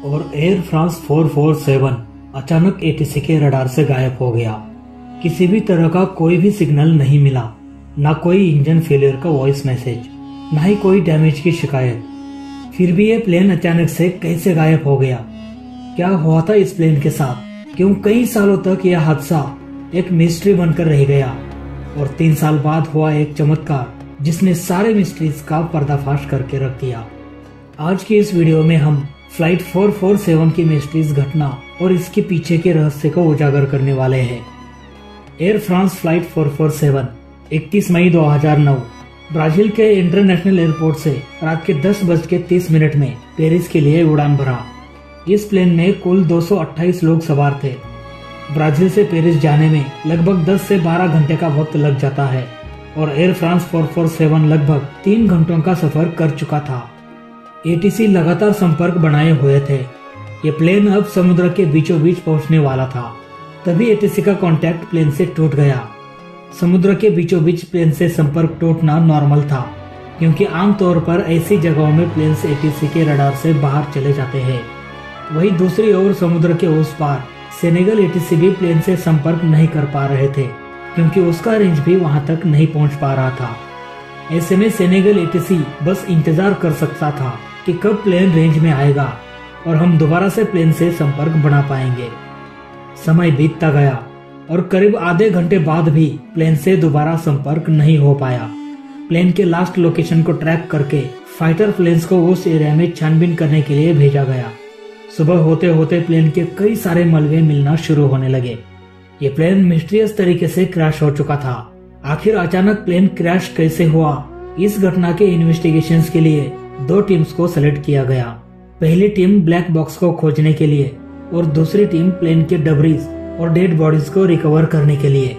और air France 447 अचानक ATC के रडार से गायब हो गया। किसी भी तरह का कोई भी सिग्नल नहीं मिला, ना कोई इंजन फेलियर का वॉइस मैसेज, ना ही कोई डैमेज की शिकायत। फिर भी ये प्लेन अचानक से कैसे गायब हो गया? क्या हुआ था इस प्लेन के साथ? क्यों कई सालों तक यह हादसा एक मिस्ट्री बनकर रह गया? और 3 साल बाद हुआ एक चमत्कार जिसने सारे मिस्ट्रीज का पर्दाफाश करके रख दिया। आज की इस वीडियो में हम फ्लाइट 447 की मिस्ट्रीज घटना और इसके पीछे के रहस्य को उजागर करने वाले हैं। एयर फ्रांस फ्लाइट 447 31 मई 2009 ब्राजील के इंटरनेशनल एयरपोर्ट से रात के 10:30 में पेरिस के लिए उड़ान भरा। इस प्लेन में कुल 228 लोग सवार थे। ब्राजील से पेरिस जाने में लगभग 10 से 12 घंटे का वक्त लग जाता है और एयर फ्रांस 447 लगभग 3 घंटों का सफर कर चुका था। एटीसी लगातार संपर्क बनाए हुए थे। ये प्लेन अब समुद्र के बीचों बीच पहुंचने वाला था। तभी एटीसी का कांटेक्ट प्लेन से टूट गया। समुद्र के बीचों बीच प्लेन से संपर्क टूटना नॉर्मल था, क्योंकि आमतौर पर ऐसी जगहों में प्लेन से एटीसी के रडार से बाहर चले जाते हैं। वहीं दूसरी ओर समुद्र के उस पार सेनेगल एटीसी भी प्लेन से संपर्क नहीं कर पा रहे थे, क्योंकि उसका रेंज भी वहां तक नहीं पहुंच पा रहा था। ऐसे में सेनेगल एटीसी बस इंतजार कर सकता था कि कब प्लेन रेंज में आएगा और हम दोबारा से प्लेन से संपर्क बना पाएंगे। समय बीतता गया और करीब आधे घंटे बाद भी प्लेन से दोबारा संपर्क नहीं हो पाया। प्लेन के लास्ट लोकेशन को ट्रैक करके फाइटर प्लेन्स को उस एरिया में छानबीन करने के लिए भेजा गया। सुबह होते होते प्लेन के कई सारे मलबे मिलना शुरू होने लगे। ये प्लेन मिस्टीरियस तरीके से क्रैश हो चुका था। आखिर अचानक प्लेन क्रैश कैसे हुआ? इस घटना के इन्वेस्टिगेशंस के लिए 2 टीम्स को सेलेक्ट किया गया। पहली टीम ब्लैक बॉक्स को खोजने के लिए और दूसरी टीम प्लेन के डबरीज और डेड बॉडीज को रिकवर करने के लिए।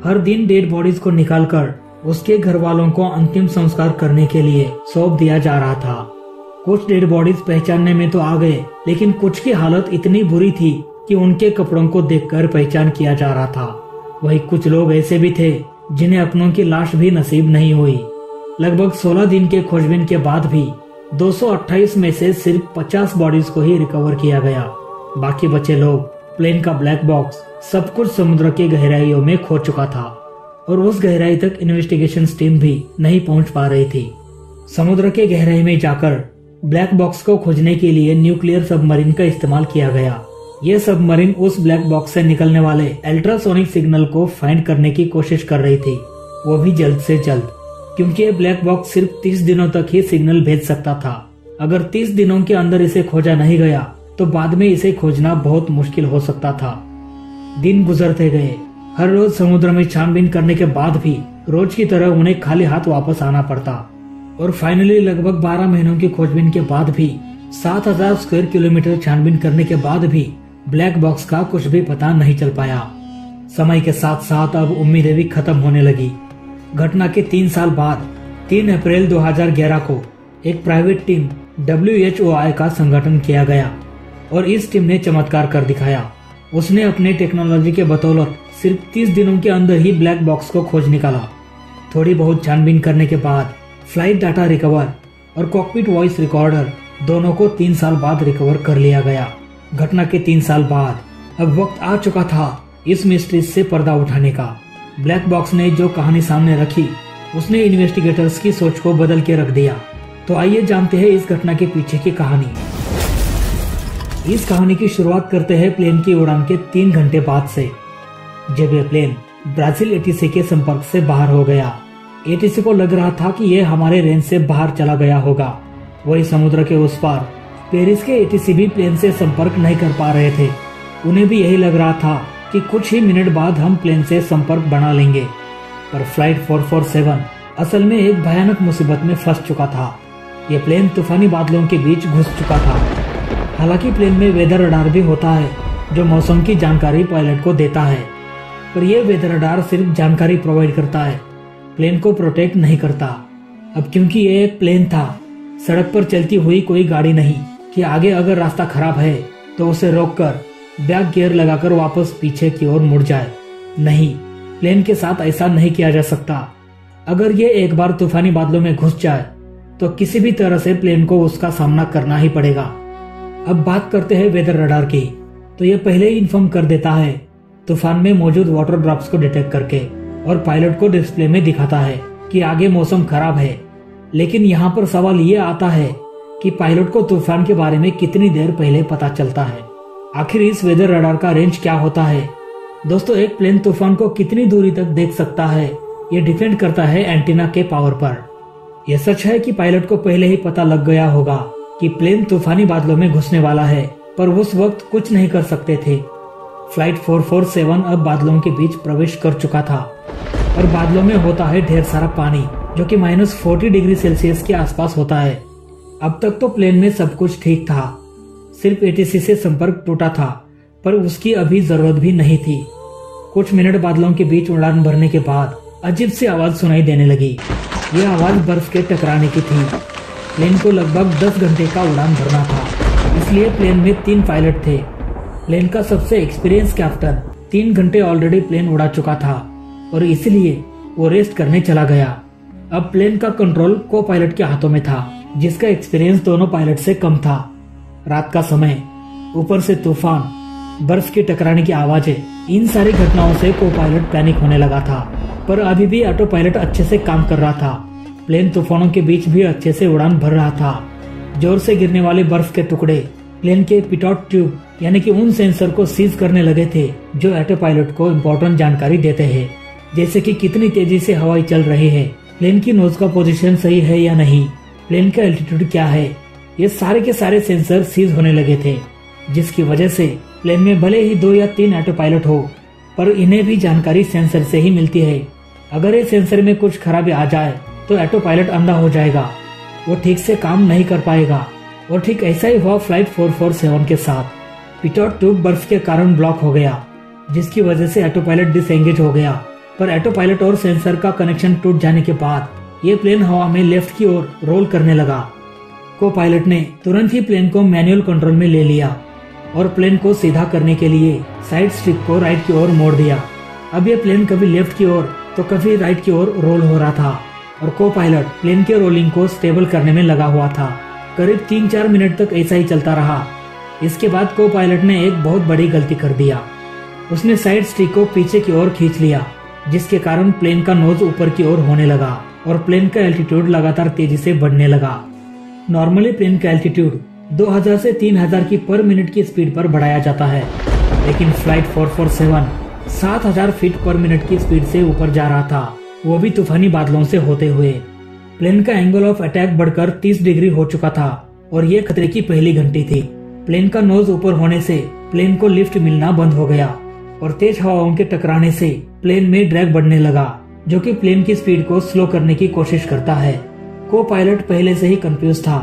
हर दिन डेड बॉडीज को निकालकर उसके घर वालों को अंतिम संस्कार करने के लिए सौंप दिया जा रहा था। कुछ डेड बॉडीज पहचानने में तो आ गए, लेकिन कुछ की हालत इतनी बुरी थी कि उनके कपड़ों को देखकर पहचान किया जा रहा था। वहीं कुछ लोग ऐसे भी थे जिन्हें अपनों की लाश भी नसीब नहीं हुई। लगभग 16 दिन के खोजबीन के बाद भी 228 में से सिर्फ 50 बॉडीज को ही रिकवर किया गया। बाकी बचे लोग, प्लेन का ब्लैक बॉक्स, सब कुछ समुद्र की गहराइयों में खो चुका था और उस गहराई तक इन्वेस्टिगेशन टीम भी नहीं पहुंच पा रही थी। समुद्र के गहराई में जाकर ब्लैक बॉक्स को खोजने के लिए न्यूक्लियर सबमरीन का इस्तेमाल किया गया। यह सबमरीन उस ब्लैक बॉक्स से निकलने वाले अल्ट्रासोनिक सिग्नल को फाइंड करने की कोशिश कर रही थी, वो भी जल्द से जल्द, क्योंकि ये ब्लैक बॉक्स सिर्फ 30 दिनों तक ही सिग्नल भेज सकता था। अगर 30 दिनों के अंदर इसे खोजा नहीं गया तो बाद में इसे खोजना बहुत मुश्किल हो सकता था। दिन गुजरते गए। हर रोज समुद्र में छानबीन करने के बाद भी रोज की तरह उन्हें खाली हाथ वापस आना पड़ता और फाइनली लगभग 12 महीनों की खोजबीन के बाद भी 7000 स्क्वायर किलोमीटर छानबीन करने के बाद भी ब्लैक बॉक्स का कुछ भी पता नहीं चल पाया। समय के साथ साथ अब उम्मीदें भी खत्म होने लगी। घटना के 3 साल बाद 3 अप्रैल 2011 को एक प्राइवेट टीम WHOI का संगठन किया गया और इस टीम ने चमत्कार कर दिखाया। उसने अपने टेक्नोलॉजी के बदौलत सिर्फ 30 दिनों के अंदर ही ब्लैक बॉक्स को खोज निकाला। थोड़ी बहुत छानबीन करने के बाद फ्लाइट डाटा रिकवर और कॉकपिट वॉइस रिकॉर्डर दोनों को 3 साल बाद रिकवर कर लिया गया। घटना के 3 साल बाद अब वक्त आ चुका था इस मिस्ट्री से पर्दा उठाने का। ब्लैक बॉक्स ने जो कहानी सामने रखी उसने इन्वेस्टिगेटर्स की सोच को बदल के रख दिया। तो आइए जानते हैं इस घटना के पीछे की कहानी। इस कहानी की शुरुआत करते हैं प्लेन की उड़ान के 3 घंटे बाद से, जब यह प्लेन ब्राजील एटीसी के संपर्क से बाहर हो गया। एटीसी को लग रहा था कि यह हमारे रेंज से बाहर चला गया होगा। वही समुद्र के उस पार पेरिस के एटीसी भी प्लेन से संपर्क नहीं कर पा रहे थे। उन्हें भी यही लग रहा था कि कुछ ही मिनट बाद हम प्लेन से संपर्क बना लेंगे, पर फ्लाइट 447 असल में एक भयानक मुसीबत में फंस चुका था। यह प्लेन तूफानी बादलों के बीच घुस चुका था। हालांकि प्लेन में वेदर रडार भी होता है जो मौसम की जानकारी पायलट को देता है, पर यह वेदर रडार सिर्फ जानकारी प्रोवाइड करता है, प्लेन को प्रोटेक्ट नहीं करता। अब क्योंकि यह एक प्लेन था, सड़क पर चलती हुई कोई गाड़ी नहीं कि आगे अगर रास्ता खराब है तो उसे रोककर बैक गियर लगाकर वापस पीछे की ओर मुड़ जाए। नहीं, प्लेन के साथ ऐसा नहीं किया जा सकता। अगर ये एक बार तूफानी बादलों में घुस जाए तो किसी भी तरह से प्लेन को उसका सामना करना ही पड़ेगा। अब बात करते हैं वेदर रडार की, तो ये पहले ही इन्फॉर्म कर देता है तूफान में मौजूद वाटर ड्रॉप्स को डिटेक्ट करके, और पायलट को डिस्प्ले में दिखाता है कि आगे मौसम खराब है। लेकिन यहाँ पर सवाल ये आता है कि पायलट को तूफान के बारे में कितनी देर पहले पता चलता है। आखिर इस वेदर रडार का रेंज क्या होता है? दोस्तों, एक प्लेन तूफान को कितनी दूरी तक देख सकता है ये डिपेंड करता है एंटीना के पावर पर। यह सच है कि पायलट को पहले ही पता लग गया होगा कि प्लेन तूफानी बादलों में घुसने वाला है, पर उस वक्त कुछ नहीं कर सकते थे। फ्लाइट 447 अब बादलों के बीच प्रवेश कर चुका था और बादलों में होता है ढेर सारा पानी, जो कि -40 डिग्री सेल्सियस के आसपास होता है। अब तक तो प्लेन में सब कुछ ठीक था, सिर्फ ATC से संपर्क टूटा था, पर उसकी अभी जरूरत भी नहीं थी। कुछ मिनट बादलों के बीच उड़ान भरने के बाद अजीब सी आवाज सुनाई देने लगी। यह आवाज बर्फ के टकराने की थी। प्लेन को लगभग 10 घंटे का उड़ान भरना था, इसलिए प्लेन में 3 पायलट थे। प्लेन का सबसे एक्सपीरियंस कैप्टन 3 घंटे ऑलरेडी प्लेन उड़ा चुका था और इसलिए वो रेस्ट करने चला गया। अब प्लेन का कंट्रोल को पायलट के हाथों में था, जिसका एक्सपीरियंस दोनों पायलट से कम था। रात का समय, ऊपर से तूफान, बर्फ के टकराने की आवाजें, इन सारी घटनाओं से को पायलट पैनिक होने लगा था। पर अभी भी ऑटो पायलट अच्छे से काम कर रहा था। प्लेन तूफानों के बीच भी अच्छे से उड़ान भर रहा था। जोर से गिरने वाले बर्फ के टुकड़े प्लेन के पिटॉट ट्यूब यानी कि उन सेंसर को सीज करने लगे थे, जो ऑटो पायलट को इम्पोर्टेंट जानकारी देते हैं, जैसे कि कितनी तेजी से हवाई चल रही है, प्लेन की नोज का पोजीशन सही है या नहीं, प्लेन का एल्टीट्यूड क्या है। ये सारे के सारे सेंसर सीज होने लगे थे, जिसकी वजह से प्लेन में भले ही 2 या 3 ऑटो पायलट हो, पर इन्हें भी जानकारी सेंसर से ही मिलती है। अगर ये सेंसर में कुछ खराबी आ जाए तो ऑटो पायलट अंधा हो जाएगा, वो ठीक से काम नहीं कर पाएगा। और ठीक ऐसा ही हुआ फ्लाइट 447 के साथ। पिटॉट ट्यूब बर्फ के कारण ब्लॉक हो गया, जिसकी वजह से ऑटो पायलट डिसएंगेज हो गया। पर ऑटो पायलट और सेंसर का कनेक्शन टूट जाने के बाद ये प्लेन हवा में लेफ्ट की ओर रोल करने लगा। को पायलट ने तुरंत ही प्लेन को मैनुअल कंट्रोल में ले लिया और प्लेन को सीधा करने के लिए साइड स्टिक को राइट की ओर मोड़ दिया। अब ये प्लेन कभी लेफ्ट की ओर तो कभी राइट की ओर रोल हो रहा था और को पायलट प्लेन के रोलिंग को स्टेबल करने में लगा हुआ था। करीब 3-4 मिनट तक ऐसा ही चलता रहा। इसके बाद को पायलट ने एक बहुत बड़ी गलती कर दिया। उसने साइड स्टिक को पीछे की ओर खींच लिया, जिसके कारण प्लेन का नोज ऊपर की ओर होने लगा और प्लेन का एल्टीट्यूड लगातार तेजी से बढ़ने लगा। नॉर्मली प्लेन का एल्टीट्यूड 2000 से 3000 की पर मिनट की स्पीड पर बढ़ाया जाता है, लेकिन फ्लाइट 447 7000 फीट पर मिनट की स्पीड से ऊपर जा रहा था, वो भी तूफानी बादलों से होते हुए। प्लेन का एंगल ऑफ अटैक बढ़कर 30 डिग्री हो चुका था और ये खतरे की पहली घंटी थी। प्लेन का नोज ऊपर होने से प्लेन को लिफ्ट मिलना बंद हो गया और तेज हवाओं के टकराने से प्लेन में ड्रैग बढ़ने लगा, जो कि प्लेन की स्पीड को स्लो करने की कोशिश करता है। को पायलट पहले से ही कंफ्यूज था।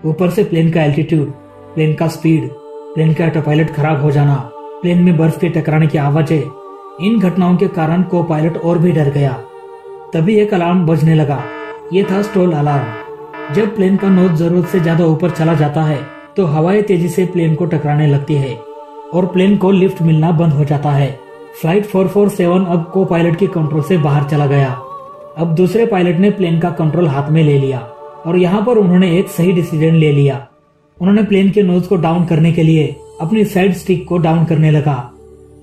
ऊपर से प्लेन का एल्टीट्यूड, प्लेन का स्पीड, प्लेन का ऑटो पायलट खराब हो जाना, प्लेन में बर्फ के टकराने की आवाजें, इन घटनाओं के कारण को पायलट और भी डर गया। तभी एक अलार्म बजने लगा। ये था स्टॉल अलार्म। जब प्लेन का नोज जरूरत से ज्यादा ऊपर चला जाता है तो हवाएं तेजी से प्लेन को टकराने लगती है और प्लेन को लिफ्ट मिलना बंद हो जाता है। फ्लाइट 447 अब को पायलट के कंट्रोल से बाहर चला गया। अब दूसरे पायलट ने प्लेन का कंट्रोल हाथ में ले लिया और यहाँ पर उन्होंने एक सही डिसीजन ले लिया। उन्होंने प्लेन के नोज को डाउन करने के लिए अपनी साइड स्टिक को डाउन करने लगा,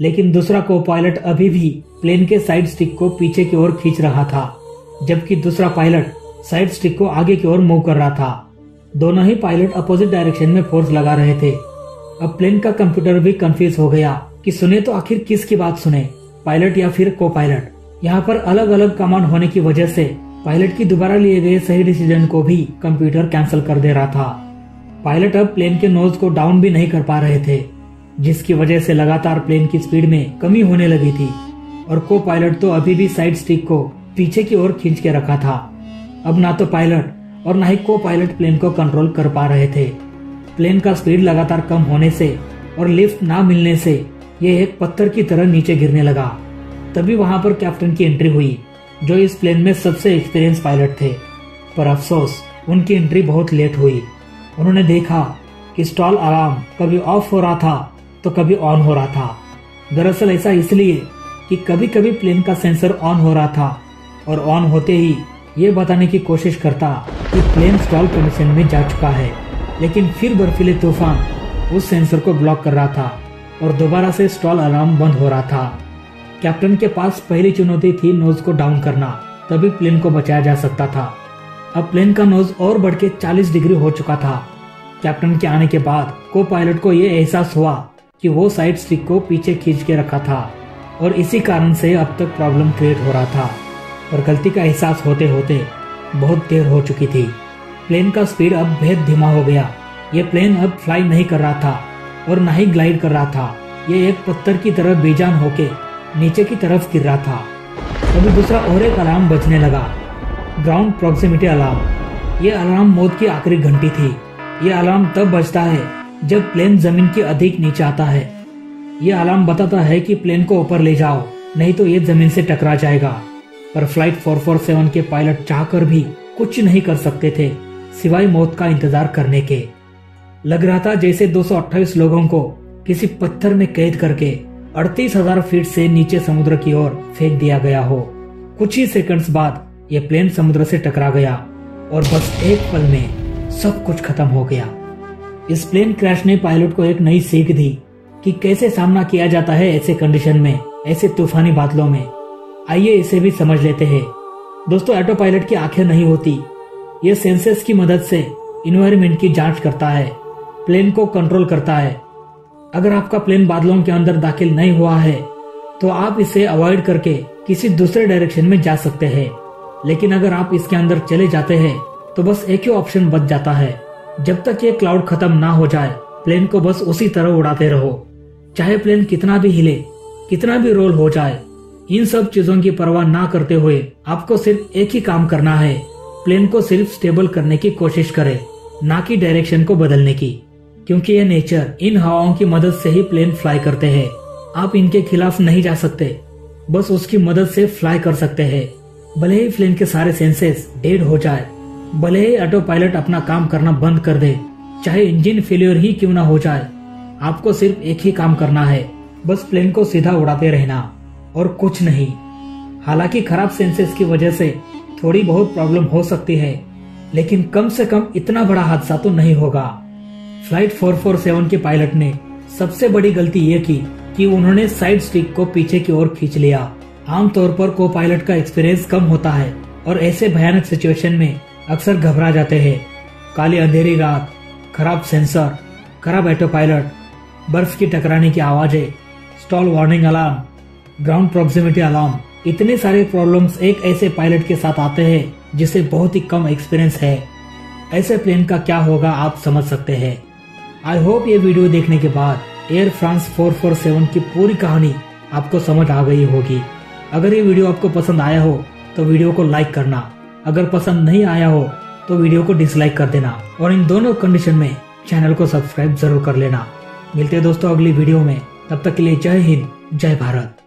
लेकिन दूसरा को पायलट अभी भी प्लेन के साइड स्टिक को पीछे की ओर खींच रहा था, जबकि दूसरा पायलट साइड स्टिक को आगे की ओर मूव कर रहा था। दोनों ही पायलट अपोजिट डायरेक्शन में फोर्स लगा रहे थे। अब प्लेन का कंप्यूटर भी कंफ्यूज हो गया कि सुने तो आखिर किसकी बात सुने, पायलट या फिर को पायलट। यहाँ पर अलग अलग कमांड होने की वजह से पायलट की दोबारा लिए गए सही डिसीजन को भी कंप्यूटर कैंसिल कर दे रहा था। पायलट अब प्लेन के नोज को डाउन भी नहीं कर पा रहे थे, जिसकी वजह से लगातार प्लेन की स्पीड में कमी होने लगी थी और को पायलट तो अभी भी साइड स्टिक को पीछे की ओर खींच के रखा था। अब ना तो पायलट और ना ही को पायलट प्लेन को कंट्रोल कर पा रहे थे। प्लेन का स्पीड लगातार कम होने से और लिफ्ट ना मिलने से ये एक पत्थर की तरह नीचे गिरने लगा। तभी वहां पर कैप्टन की एंट्री हुई, जो इस प्लेन में सबसे एक्सपीरियंस पायलट थे। पर अफसोस उनकी एंट्री बहुत लेट हुई। उन्होंने देखा कि स्टॉल अलार्म कभी ऑफ हो रहा था तो कभी ऑन हो रहा था। दरअसल ऐसा इसलिए कि कभी कभी प्लेन का सेंसर ऑन हो रहा था और ऑन होते ही ये बताने की कोशिश करता कि प्लेन स्टॉल कंडीशन में जा चुका है, लेकिन फिर बर्फीले तूफान उस सेंसर को ब्लॉक कर रहा था और दोबारा से स्टॉल अलार्म बंद हो रहा था। कैप्टन के पास पहली चुनौती थी नोज को डाउन करना, तभी प्लेन को बचाया जा सकता था। अब प्लेन का नोज और बढ़ के 40 डिग्री हो चुका था। कैप्टन के आने के बाद को पायलट को यह एहसास हुआ कि वो साइड स्टिक को पीछे खींच के रखा था और इसी कारण से अब तक प्रॉब्लम क्रिएट हो रहा था। और गलती का एहसास होते होते बहुत देर हो चुकी थी। प्लेन का स्पीड अब बेहद धीमा हो गया। ये प्लेन अब फ्लाई नहीं कर रहा था और न ही ग्लाइड कर रहा था। ये एक पत्थर की तरह बेजान होके नीचे की तरफ गिर रहा था। तभी दूसरा और एक अलार्म बजने लगा, ग्राउंड प्रॉक्सिमिटी अलार्म। ये अलार्म मौत की आखिरी घंटी थी। ये अलार्म तब बजता है जब प्लेन जमीन के अधिक नीचे आता है। ये अलार्म बताता है कि प्लेन को ऊपर ले जाओ, नहीं तो ये जमीन से टकरा जाएगा। पर फ्लाइट 447 के पायलट चाहकर भी कुछ नहीं कर सकते थे सिवाय मौत का इंतजार करने के। लग रहा था जैसे 228 लोगों को किसी पत्थर में कैद करके 38,000 फीट से नीचे समुद्र की ओर फेंक दिया गया हो। कुछ ही सेकंड्स बाद ये प्लेन समुद्र से टकरा गया और बस एक पल में सब कुछ खत्म हो गया। इस प्लेन क्रैश ने पायलट को एक नई सीख दी कि कैसे सामना किया जाता है ऐसे कंडीशन में, ऐसे तूफानी बादलों में। आइए इसे भी समझ लेते हैं। दोस्तों, ऑटो पायलट की आंखें नहीं होती। ये सेंसर्स की मदद से इन्वायरमेंट की जांच करता है, प्लेन को कंट्रोल करता है। अगर आपका प्लेन बादलों के अंदर दाखिल नहीं हुआ है तो आप इसे अवॉइड करके किसी दूसरे डायरेक्शन में जा सकते हैं। लेकिन अगर आप इसके अंदर चले जाते हैं तो बस एक ही ऑप्शन बच जाता है, जब तक ये क्लाउड खत्म ना हो जाए प्लेन को बस उसी तरह उड़ाते रहो। चाहे प्लेन कितना भी हिले, कितना भी रोल हो जाए, इन सब चीजों की परवाह ना करते हुए आपको सिर्फ एक ही काम करना है, प्लेन को सिर्फ स्टेबल करने की कोशिश करें, ना कि डायरेक्शन को बदलने की। क्योंकि ये नेचर इन हवाओं की मदद से ही प्लेन फ्लाई करते हैं। आप इनके खिलाफ नहीं जा सकते, बस उसकी मदद से फ्लाई कर सकते हैं। भले ही प्लेन के सारे सेंसेस डेड हो जाए, भले ही ऑटो पायलट अपना काम करना बंद कर दे, चाहे इंजन फेलियर ही क्यों ना हो जाए, आपको सिर्फ एक ही काम करना है, बस प्लेन को सीधा उड़ाते रहना और कुछ नहीं। हालांकि खराब सेंसेस की वजह से थोड़ी बहुत प्रॉब्लम हो सकती है, लेकिन कम से कम इतना बड़ा हादसा तो नहीं होगा। फ्लाइट 447 के पायलट ने सबसे बड़ी गलती ये की कि उन्होंने साइड स्टिक को पीछे की ओर खींच लिया। आमतौर पर को पायलट का एक्सपीरियंस कम होता है और ऐसे भयानक सिचुएशन में अक्सर घबरा जाते हैं। काली अंधेरी रात, खराब सेंसर, खराब ऑटो पायलट, बर्फ की टकराने की आवाजें, stall warning alarm, ground proximity alarm, इतने सारे प्रॉब्लम्स एक ऐसे पायलट के साथ आते हैं जिसे बहुत ही कम एक्सपीरियंस है। ऐसे प्लेन का क्या होगा आप समझ सकते हैं। आई होप ये वीडियो देखने के बाद एयर फ्रांस 447 की पूरी कहानी आपको समझ आ गई होगी। अगर ये वीडियो आपको पसंद आया हो तो वीडियो को लाइक करना, अगर पसंद नहीं आया हो तो वीडियो को डिसलाइक कर देना और इन दोनों कंडीशन में चैनल को सब्सक्राइब जरूर कर लेना। मिलते हैं दोस्तों अगली वीडियो में, तब तक के लिए जय हिंद, जय भारत।